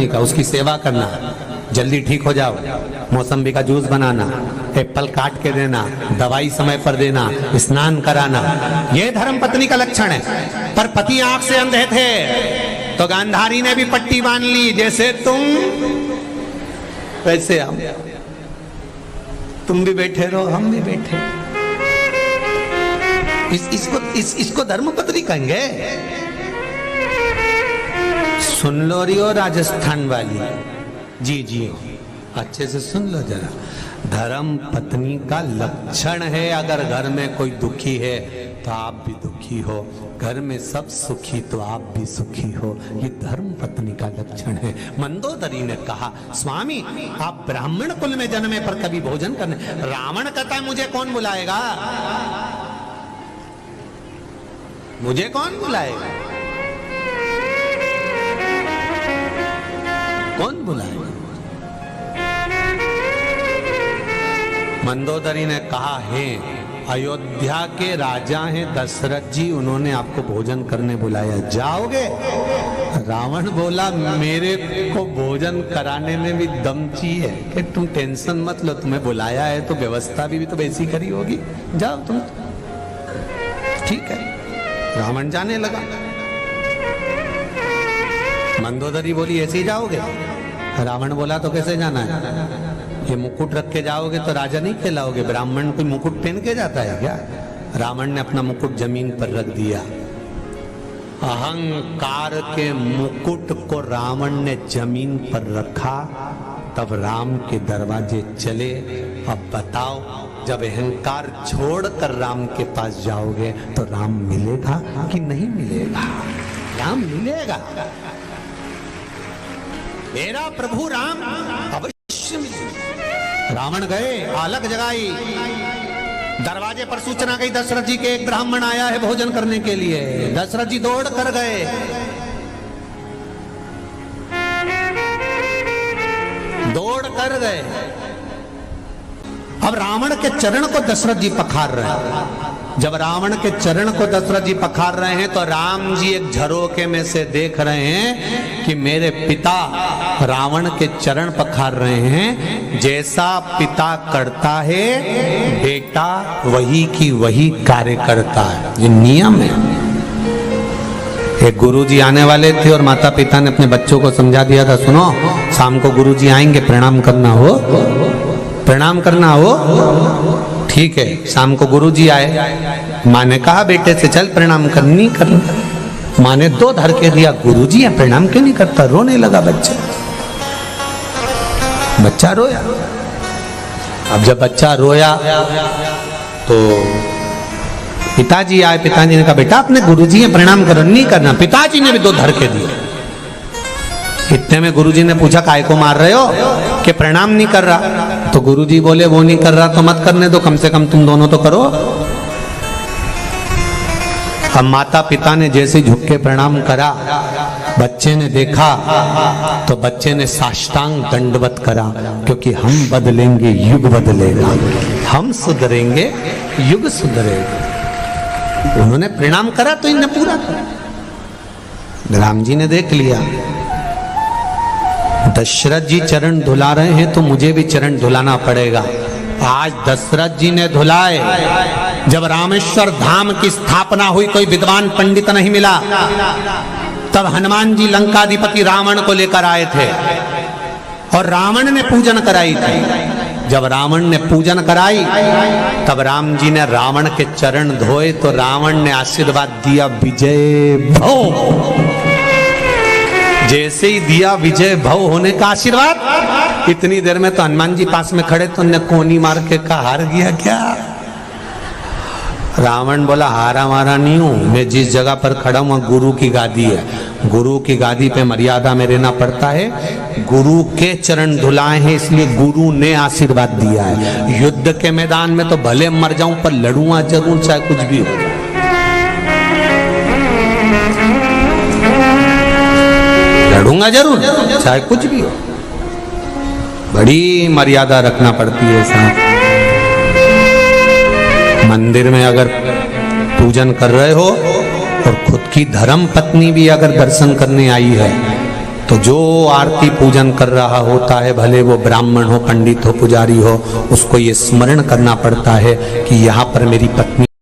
पत्नी का, उसकी सेवा करना, जल्दी ठीक हो जाओ, मौसम्बी का जूस बनाना, एप्पल काट के देना, दवाई समय पर देना, स्नान कराना, ये धर्म पत्नी का लक्षण है। पर पति आंख से अंधे थे तो गांधारी ने भी पट्टी बांध ली, जैसे तुम वैसे हम, तुम भी बैठे रहो हम भी बैठे। इसको धर्म पत्नी कहेंगे? सुन लो रियो राजस्थान वाली, जी जी अच्छे से सुन लो जरा। धर्म पत्नी का लक्षण है, अगर घर में कोई दुखी है तो आप भी दुखी हो, घर में सब सुखी तो आप भी सुखी हो, ये धर्म पत्नी का लक्षण है। मंदोदरी ने कहा, स्वामी आप ब्राह्मण कुल में जन्मे पर कभी भोजन करने, रावण कहता है मुझे कौन बुलाएगा, मुझे कौन बुलाएगा, कौन बुलाएगा? मंदोदरी ने कहा, है अयोध्या के राजा हैं दशरथ जी, उन्होंने आपको भोजन करने बुलाया, जाओगे? रावण बोला, मेरे को भोजन कराने में भी दम चाहिए कि तुम टेंशन मत लो, तुम्हें बुलाया है तो व्यवस्था भी तो वैसी करी होगी, जाओ तुम। ठीक है, रावण जाने लगा। मंदोदरी बोली, ऐसे ही जाओगे? रावण बोला, तो कैसे जाना है? ये मुकुट रख के जाओगे तो राजा नहीं कहलाओगे, ब्राह्मण कोई मुकुट पहन के जाता है क्या? रावण ने अपना मुकुट जमीन पर रख दिया। अहंकार के मुकुट को रावण ने जमीन पर रखा, तब राम के दरवाजे चले। अब बताओ, जब अहंकार छोड़कर राम के पास जाओगे तो राम मिलेगा कि नहीं मिलेगा? राम मिलेगा, मेरा प्रभु राम अवश्य मिलेगा। रावण गए, आलक जगाई, दरवाजे पर सूचना गई दशरथ जी के एक ब्राह्मण आया है भोजन करने के लिए। दशरथ जी दौड़ कर गए, दौड़ कर गए। अब रावण के चरण को दशरथ जी पखार रहे हैं। जब रावण के चरण को दशरथ जी पखार रहे हैं तो राम जी एक झरोके में से देख रहे हैं कि मेरे पिता रावण के चरण पखार रहे हैं। जैसा पिता करता है बेटा वही की वही कार्य करता है, ये नियम है। एक गुरुजी आने वाले थे और माता पिता ने अपने बच्चों को समझा दिया था, सुनो शाम को गुरुजी आएंगे, प्रणाम करना हो, प्रणाम करना हो। ठीक है, शाम को गुरुजी आए, माँ ने कहा बेटे से चल प्रणाम करनी करना। माँ ने दो धर के दिया, गुरुजी है प्रणाम क्यों नहीं करता? रोने लगा बच्चा, बच्चा रोया। अब जब बच्चा रोया तो पिताजी आए, पिताजी ने कहा बेटा अपने गुरुजी है प्रणाम करो, नहीं करना। पिताजी ने भी दो धर के दिए। इतने में गुरुजी ने पूछा काय को मार रहे हो, कि प्रणाम नहीं कर रहा। तो गुरुजी बोले वो नहीं कर रहा तो मत करने दो, कम से कम तुम दोनों तो करो। अब माता पिता ने जैसे झुक के प्रणाम करा, बच्चे ने देखा तो बच्चे ने साष्टांग दंडवत करा, क्योंकि हम बदलेंगे युग बदलेगा, हम सुधरेंगे युग सुधरेगा। उन्होंने प्रणाम करा तो इन्हें पूरा करा। राम जी ने देख लिया दशरथ जी चरण धुला रहे हैं तो मुझे भी चरण धुलाना पड़ेगा। आज दशरथ जी ने धुलाए। जब रामेश्वर धाम की स्थापना हुई कोई विद्वान पंडित नहीं मिला, तब हनुमान जी लंकाधिपति रावण को लेकर आए थे और रावण ने पूजन कराई थी। जब रावण ने पूजन कराई तब राम जी ने रावण के चरण धोए तो रावण ने आशीर्वाद दिया, विजय भव। जैसे ही दिया विजय भव होने का आशीर्वाद, इतनी देर में तो हनुमान जी पास में खड़े तो उन्हें कोनी मार के कहा हार गया क्या? रावण बोला हारा मारा नहीं हूं, मैं जिस जगह पर खड़ा हूं गुरु की गादी है, गुरु की गादी पे मर्यादा में रहना पड़ता है। गुरु के चरण धुलाए हैं इसलिए गुरु ने आशीर्वाद दिया है। युद्ध के मैदान में तो भले मर जाऊं पर लड़ूंगा जरूर, चाहे कुछ भी हो। लड़ूंगा जरूर चाहे कुछ भी हो। बड़ी मर्यादा रखना पड़ती है साहब। मंदिर में अगर पूजन कर रहे हो और खुद की धर्म पत्नी भी अगर दर्शन करने आई है तो जो आरती पूजन कर रहा होता है, भले वो ब्राह्मण हो, पंडित हो, पुजारी हो, उसको ये स्मरण करना पड़ता है कि यहाँ पर मेरी पत्नी